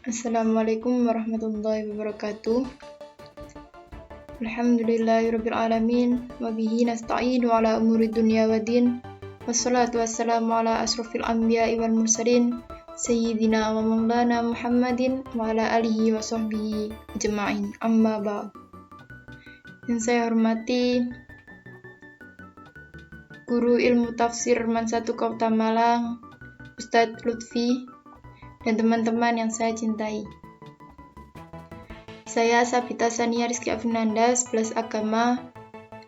Assalamualaikum warahmatullahi wabarakatuh. Alhamdulillahirabbil alamin wa bihi nasta'inu ala umuri dunya waddin. Wassalatu wassalamu ala asrofil anbiya'i wal mursalin sayyidina wa maulana Muhammadin wa ala alihi wa sahbihi ajma'in. Amma ba'd. Yang saya hormati Guru Ilmu Tafsir Mansatu Kota Malang, Ustadz Lutfi, dan teman-teman yang saya cintai. Saya Sabita Sania Rizky Afinanda, 11 Agama,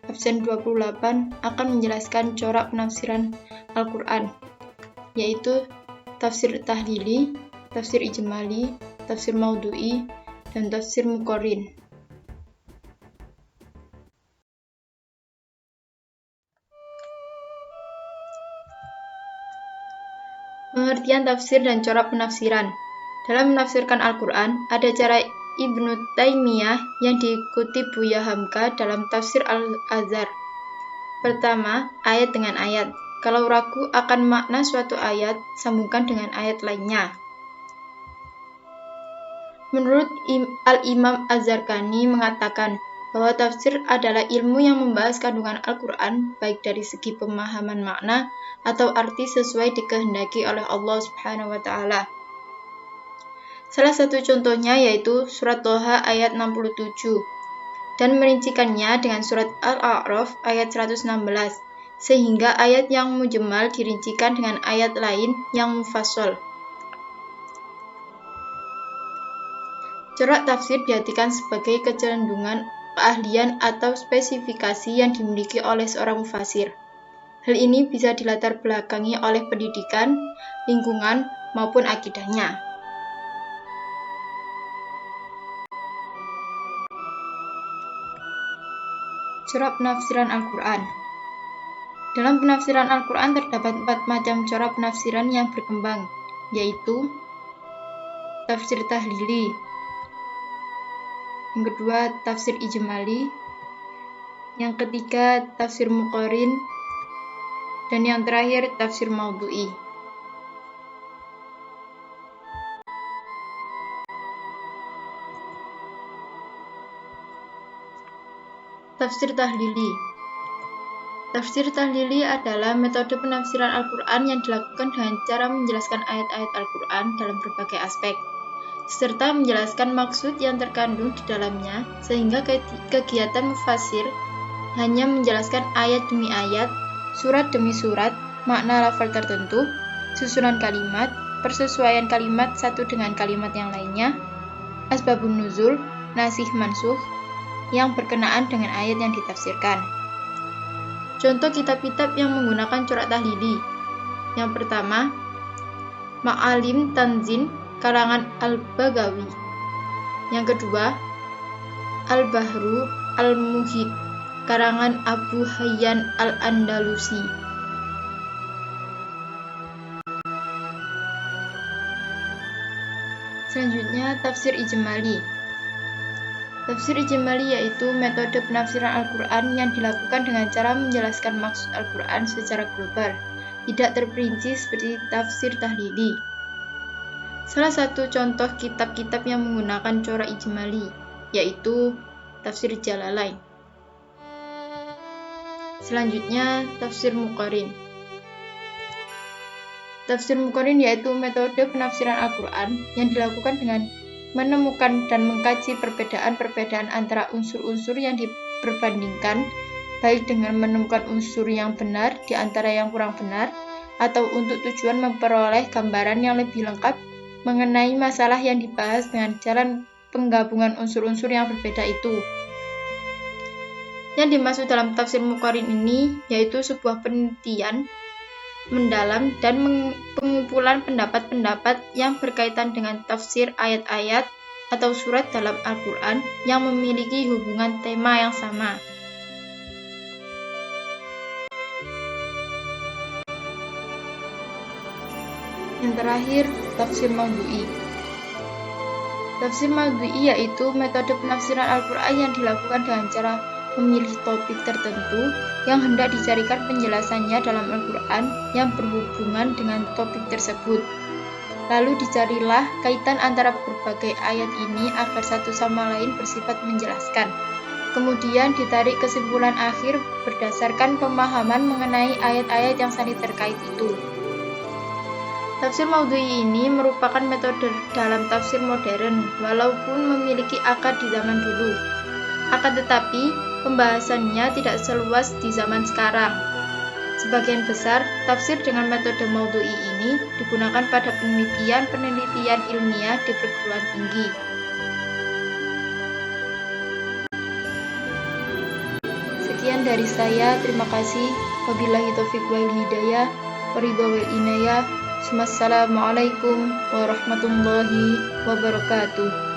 absen 28, akan menjelaskan corak penafsiran Al-Quran, yaitu tafsir tahlili, tafsir ijmali, tafsir maudhu'i, dan tafsir muqarrin. Pengertian tafsir dan corak penafsiran. Dalam menafsirkan Al-Quran, ada cara Ibnu Taimiyah yang diikuti Buya Hamka dalam tafsir Al-Azhar. Pertama, ayat dengan ayat. Kalau ragu akan makna suatu ayat, sambungkan dengan ayat lainnya. Menurut Al-Imam Az-Zarqani mengatakan bahwa tafsir adalah ilmu yang membahas kandungan Al-Quran baik dari segi pemahaman makna atau arti sesuai dikehendaki oleh Allah Subhanahu wa Ta'ala. Salah satu contohnya yaitu surat Toha ayat 67 dan merincikannya dengan surat Al-A'raf ayat 116, sehingga ayat yang mujmal dirincikan dengan ayat lain yang mufassal. Corak tafsir diartikan sebagai kecenderungan, keahlian atau spesifikasi yang dimiliki oleh seorang mufasir. Hal ini bisa dilatar belakangi oleh pendidikan, lingkungan, maupun akidahnya. Corak penafsiran Al-Quran. Dalam penafsiran Al-Quran terdapat 4 macam corak penafsiran yang berkembang, yaitu tafsir tahlili, yang kedua tafsir ijmali, yang ketiga tafsir muqarrin, dan yang terakhir tafsir maudhu'i. Tafsir tahlili. Tafsir tahlili adalah metode penafsiran Al-Quran yang dilakukan dengan cara menjelaskan ayat-ayat Al-Quran dalam berbagai aspek, serta menjelaskan maksud yang terkandung di dalamnya, sehingga kegiatan mufasir hanya menjelaskan ayat demi ayat, surat demi surat, makna lafal tertentu, susunan kalimat, persesuaian kalimat satu dengan kalimat yang lainnya, asbabun nuzul, nasih mansukh, yang berkenaan dengan ayat yang ditafsirkan. Contoh kitab-kitab yang menggunakan corak tahlili. Yang pertama, Ma'alim Tanzin karangan Al-Baghawi. Yang kedua, Al-Bahru Al-Muhit karangan Abu Hayyan Al-Andalusi. Selanjutnya, tafsir ijmali. Tafsir ijmali yaitu metode penafsiran Al-Quran yang dilakukan dengan cara menjelaskan maksud Al-Quran secara global, tidak terperinci seperti tafsir tahlili. Salah satu contoh kitab-kitab yang menggunakan corak ijmali yaitu tafsir Jalalain. Selanjutnya, tafsir muqarrin. Tafsir muqarrin yaitu metode penafsiran Al-Quran yang dilakukan dengan menemukan dan mengkaji perbedaan-perbedaan antara unsur-unsur yang diperbandingkan, baik dengan menemukan unsur yang benar di antara yang kurang benar, atau untuk tujuan memperoleh gambaran yang lebih lengkap mengenai masalah yang dibahas dengan jalan penggabungan unsur-unsur yang berbeda itu. Yang dimaksud dalam tafsir muqarrin ini yaitu sebuah penelitian mendalam dan pengumpulan pendapat-pendapat yang berkaitan dengan tafsir ayat-ayat atau surat dalam Al-Quran yang memiliki hubungan tema yang sama. Yang terakhir, tafsir maudhu'i. Tafsir maudhu'i yaitu metode penafsiran Al-Quran yang dilakukan dengan cara memilih topik tertentu yang hendak dicarikan penjelasannya dalam Al-Quran yang berhubungan dengan topik tersebut. Lalu dicarilah kaitan antara berbagai ayat ini agar satu sama lain bersifat menjelaskan. Kemudian ditarik kesimpulan akhir berdasarkan pemahaman mengenai ayat-ayat yang saling terkait itu. Tafsir maudhu'i ini merupakan metode dalam tafsir modern, walaupun memiliki akar di zaman dulu. Akan tetapi, pembahasannya tidak seluas di zaman sekarang. Sebagian besar, tafsir dengan metode maudhu'i ini digunakan pada penelitian ilmiah di perguruan tinggi. Sekian dari saya, terima kasih. Wabillahi taufiq wal hidayah, waridho wal inayah. Wassalamualaikum warahmatullahi wabarakatuh.